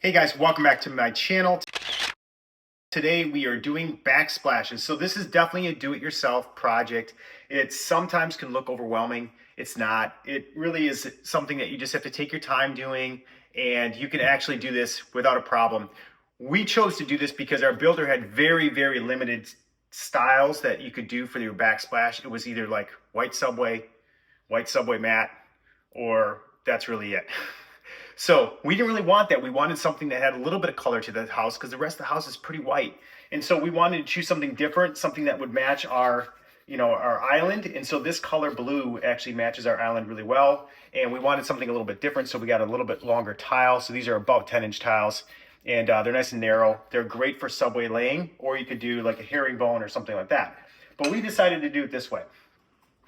Hey guys, welcome back to my channel. Today we are doing backsplashes. So this is definitely a do-it-yourself project. It sometimes can look overwhelming. It's not. It really is something that you just have to take your time doing, and you can actually do this without a problem. We chose to do this because our builder had very limited styles that you could do for your backsplash. It was either like white subway matte, or that's really it. So we didn't really want that. We wanted something that had a little bit of color to the house because the rest of the house is pretty white. And so we wanted to choose something different, something that would match our, our island. And so this color blue actually matches our island really well. And we wanted something a little bit different, so we got a little bit longer tile. So these are about 10-inch tiles, and they're nice and narrow. They're great for subway laying, or you could do like a herringbone or something like that. But we decided to do it this way.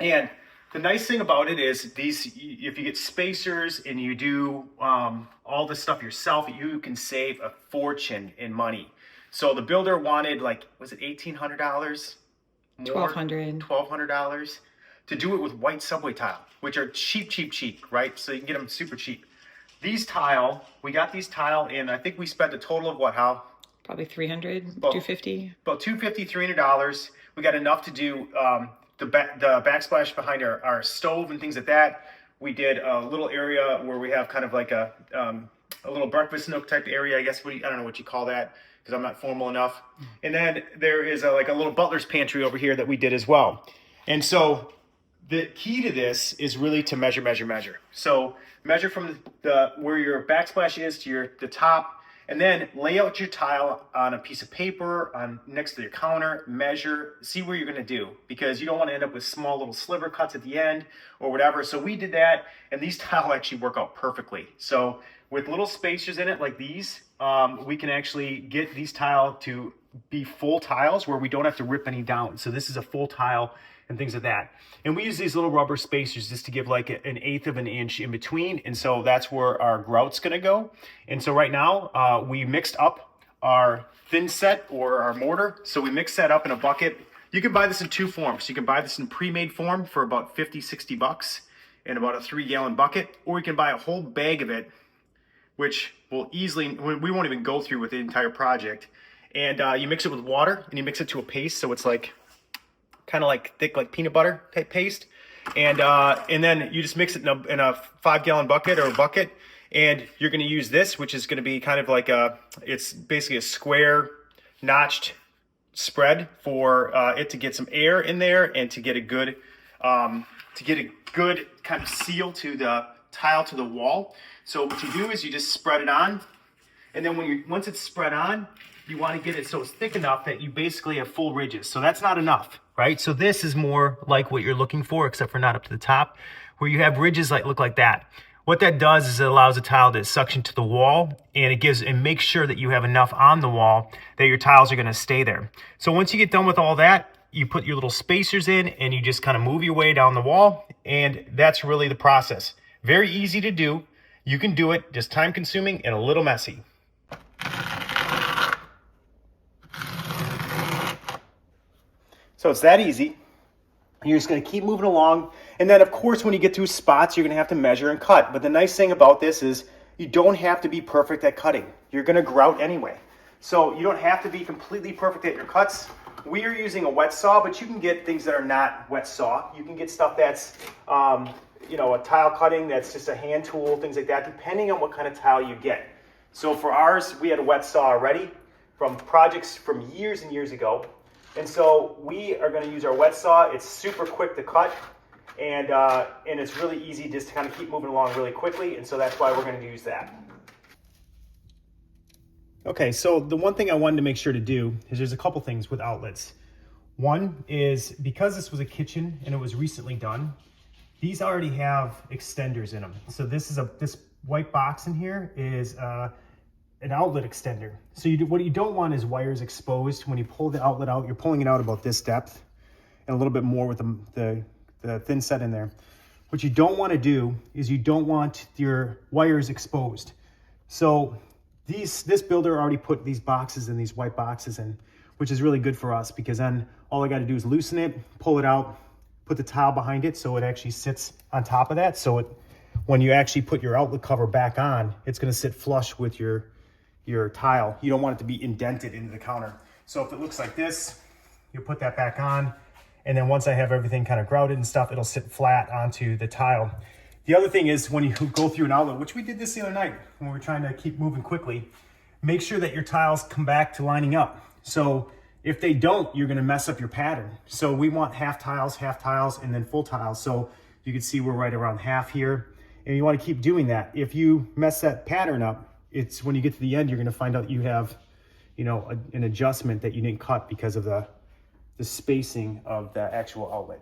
And the nice thing about it is if you get spacers and you do all this stuff yourself, you can save a fortune in money. So the builder wanted, like, was it $1,800? $1,200 to do it with white subway tile, which are cheap, right? So you can get them super cheap. These tile, we got these tile, and I think we spent a total of what, Hal? Probably $300, $250. About $250, $300. We got enough to do the backsplash behind our stove and things like that. We did a little area where we have kind of like a little breakfast nook type area, I guess. I don't know what you call that because I'm not formal enough. And then there is like a little butler's pantry over here that we did as well. And so the key to this is really to measure. So measure from where your backsplash is to the top. And then lay out your tile on a piece of paper next to your counter, measure, see where you're gonna do, because you don't wanna end up with small little sliver cuts at the end or whatever. So we did that, and these tile actually work out perfectly. So with little spacers in it like these, we can actually get these tile to be full tiles where we don't have to rip any down. So this is a full tile and things like that. And we use these little rubber spacers just to give like an eighth of an inch in between. And so that's where our grout's gonna go. And so right now we mixed up our thin set or our mortar. So we mixed that up in a bucket. You can buy this in two forms. You can buy this in pre-made form for about 50, 60 bucks in about a 3-gallon bucket, or you can buy a whole bag of it, which will we won't even go through with the entire project. And you mix it with water and you mix it to a paste. So it's like, kind of like thick, like peanut butter type paste, and then you just mix it in a 5-gallon bucket or a bucket, and you're going to use this, which is going to be kind of like it's basically a square notched spread for it to get some air in there and to get a good kind of seal to the tile to the wall. So what you do is you just spread it on, and then once it's spread on, you want to get it so it's thick enough that you basically have full ridges. So that's not enough, right? So this is more like what you're looking for, except for not up to the top, where you have ridges like look like that. What that does is it allows the tile to suction to the wall, and it makes sure that you have enough on the wall that your tiles are going to stay there. So once you get done with all that, you put your little spacers in and you just kind of move your way down the wall, and that's really the process. Very easy to do. You can do it, just time consuming and a little messy. So it's that easy. You're just going to keep moving along. And then, of course, when you get through spots, you're going to have to measure and cut. But the nice thing about this is you don't have to be perfect at cutting. You're going to grout anyway. So you don't have to be completely perfect at your cuts. We are using a wet saw, but you can get things that are not wet saw. You can get stuff that's, a tile cutting that's just a hand tool, things like that, depending on what kind of tile you get. So for ours, we had a wet saw already from projects from years and years ago. And so we are going to use our wet saw. It's super quick to cut, and it's really easy just to kind of keep moving along really quickly, and so that's why we're going to use that. Okay, so the one thing I wanted to make sure to do is there's a couple things with outlets. One is, because this was a kitchen and it was recently done, these already have extenders in them. So this white box in here is an outlet extender. So what you don't want is wires exposed. When you pull the outlet out, you're pulling it out about this depth and a little bit more with the thin set in there. What you don't want to do is you don't want your wires exposed. So this builder already put these boxes in, these white boxes in, which is really good for us, because then all I got to do is loosen it, pull it out, put the tile behind it so it actually sits on top of that. So when you actually put your outlet cover back on, it's going to sit flush with your your tile. You don't want it to be indented into the counter. So if it looks like this, you'll put that back on. And then once I have everything kind of grouted and stuff, it'll sit flat onto the tile. The other thing is when you go through an outlet, which we did this the other night when we were trying to keep moving quickly, make sure that your tiles come back to lining up. So if they don't, you're gonna mess up your pattern. So we want half tiles, and then full tiles. So you can see we're right around half here. And you wanna keep doing that. If you mess that pattern up, it's when you get to the end, you're gonna find out you have, you know, an adjustment that you didn't cut because of the spacing of the actual outlet.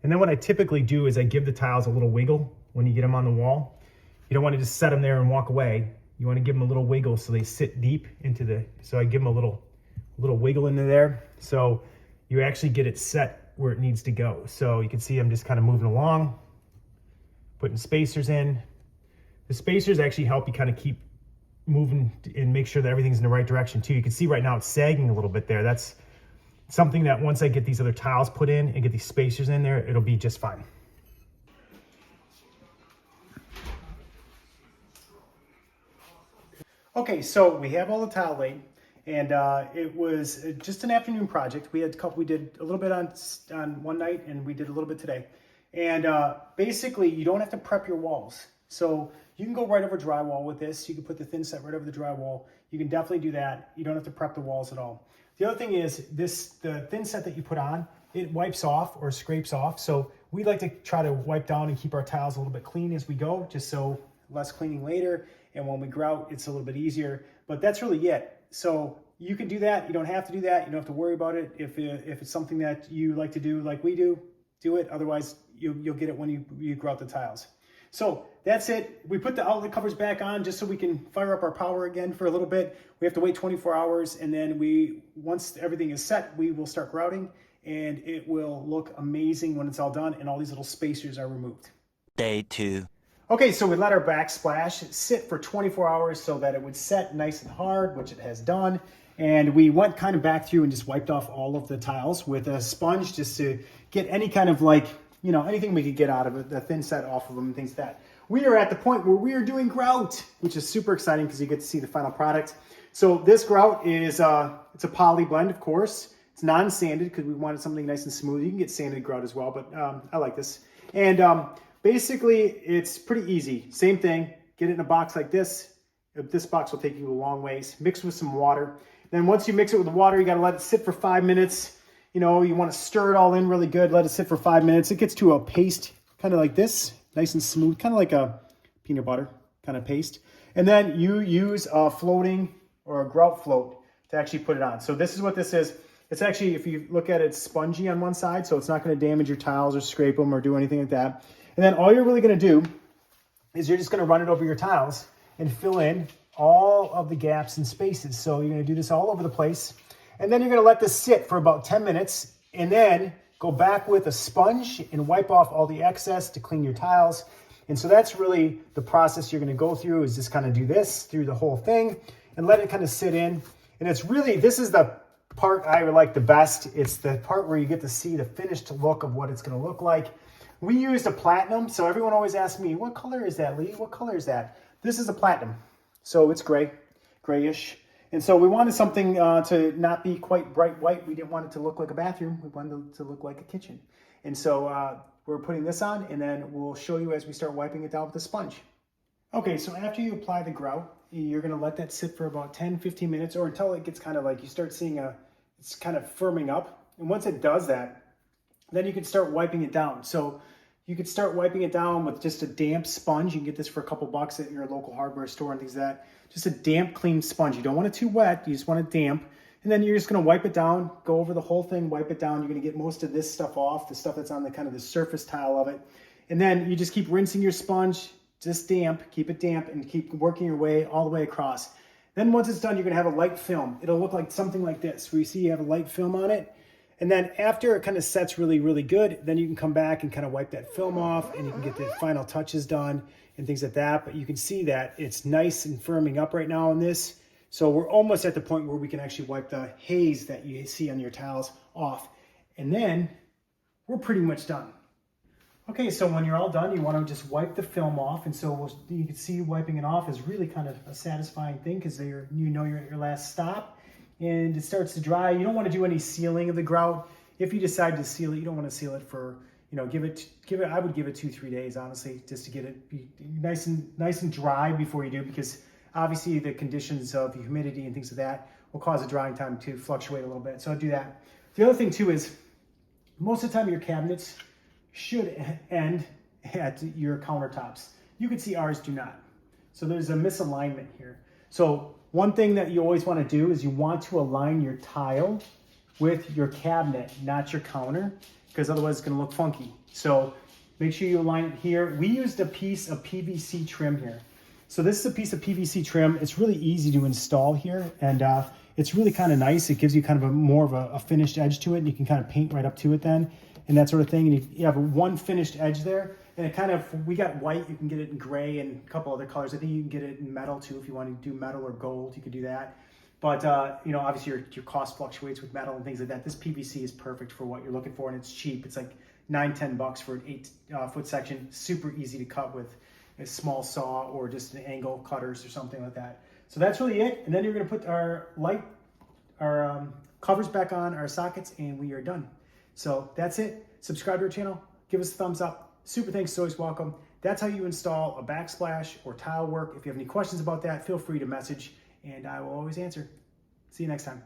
And then what I typically do is I give the tiles a little wiggle when you get them on the wall. You don't want to just set them there and walk away. You want to give them a little wiggle so they sit deep into the, so I give them a little wiggle into there. So you actually get it set where it needs to go. So you can see I'm just kind of moving along, putting spacers in. The spacers actually help you kind of keep moving and make sure that everything's in the right direction too. You can see right now it's sagging a little bit there. That's something that once I get these other tiles put in and get these spacers in there, it'll be just fine. Okay, so we have all the tile laid, and it was just an afternoon project. We did a little bit on one night, and we did a little bit today. And basically, you don't have to prep your walls. So you can go right over drywall with this. You can put the thin set right over the drywall. You can definitely do that. You don't have to prep the walls at all. The other thing is the thin set that you put on, it wipes off or scrapes off. So we like to try to wipe down and keep our tiles a little bit clean as we go, just so less cleaning later. And when we grout, it's a little bit easier, but that's really it. So you can do that. You don't have to do that. You don't have to worry about it. If it's something that you like to do like we do it. Otherwise, you'll get it when you grout the tiles. So that's it. We put the outlet covers back on just so we can fire up our power again for a little bit. We have to wait 24 hours, and then once everything is set, we will start grouting, and it will look amazing when it's all done and all these little spacers are removed. Day 2. Okay, so we let our backsplash sit for 24 hours so that it would set nice and hard, which it has done. And we went kind of back through and just wiped off all of the tiles with a sponge just to get any kind of anything we could get out of it, the thin set off of them and things like that. We are at the point where we are doing grout, which is super exciting because you get to see the final product. So this grout is, it's a poly blend, of course. It's non-sanded because we wanted something nice and smooth. You can get sanded grout as well, but I like this. And basically, it's pretty easy. Same thing, get it in a box like this. This box will take you a long ways. Mix with some water. Then once you mix it with the water, you gotta let it sit for 5 minutes. You know, you wanna stir it all in really good, let it sit for 5 minutes. It gets to a paste, kind of like this, nice and smooth, kind of like a peanut butter kind of paste. And then you use a floating or a grout float to actually put it on. So this is what this is. It's actually, if you look at it, it's spongy on one side, so it's not gonna damage your tiles or scrape them or do anything like that. And then all you're really gonna do is you're just gonna run it over your tiles and fill in all of the gaps and spaces. So you're gonna do this all over the place. And then you're gonna let this sit for about 10 minutes and then go back with a sponge and wipe off all the excess to clean your tiles. And so that's really the process you're gonna go through, is just kind of do this through the whole thing and let it kind of sit in. And it's really, this is the part I like the best. It's the part where you get to see the finished look of what it's gonna look like. We used a platinum, so everyone always asks me, what color is that, Lee? What color is that? This is a platinum, so it's gray, grayish. And so we wanted something to not be quite bright white. We didn't want it to look like a bathroom. We wanted it to look like a kitchen. And so we're putting this on, and then we'll show you as we start wiping it down with a sponge. Okay, so after you apply the grout, you're gonna let that sit for about 10, 15 minutes, or until it gets kind of like, you start seeing it's kind of firming up. And once it does that, then you can start wiping it down. So you could start wiping it down with just a damp sponge. You can get this for a couple bucks at your local hardware store and things like that. Just a damp, clean sponge. You don't want it too wet. You just want it damp. And then you're just gonna wipe it down, go over the whole thing, wipe it down. You're gonna get most of this stuff off, the stuff that's on the kind of the surface tile of it. And then you just keep rinsing your sponge, just damp, keep it damp, and keep working your way all the way across. Then once it's done, you're gonna have a light film. It'll look like something like this, where you see you have a light film on it. And then after it kind of sets really, really good, then you can come back and kind of wipe that film off, and you can get the final touches done and things like that. But you can see that it's nice and firming up right now on this. So we're almost at the point where we can actually wipe the haze that you see on your tiles off. And then we're pretty much done. Okay, so when you're all done, you want to just wipe the film off, and so you can see wiping it off is really kind of a satisfying thing because you're at your last stop, and it starts to dry. You don't want to do any sealing of the grout. If you decide to seal it, you don't want to seal it for, give it. I would give it 2-3 days, honestly, just to get it nice and dry before you do, because obviously the conditions of humidity and things like that will cause the drying time to fluctuate a little bit. So I'll do that. The other thing too is most of the time your cabinets should end at your countertops. You can see ours do not. So there's a misalignment here. So one thing that you always want to do is you want to align your tile with your cabinet, not your counter, because otherwise it's going to look funky. So make sure you align it here. We used a piece of PVC trim here. So this is a piece of PVC trim. It's really easy to install here, and it's really kind of nice. It gives you kind of more of a finished edge to it, and you can kind of paint right up to it then, and that sort of thing. And you have one finished edge there, and it kind of, we got white, you can get it in gray and a couple other colors. I think you can get it in metal too. If you want to do metal or gold, you could do that. But obviously your cost fluctuates with metal and things like that. This PVC is perfect for what you're looking for, and it's cheap. It's like $9-10 for an 8-foot section. Super easy to cut with a small saw or just an angle cutters or something like that. So that's really it. And then you're going to put our covers back on our sockets, and we are done. So that's it. Subscribe to our channel. Give us a thumbs up. Super thanks. Always welcome. That's how you install a backsplash or tile work. If you have any questions about that, feel free to message, and I will always answer. See you next time.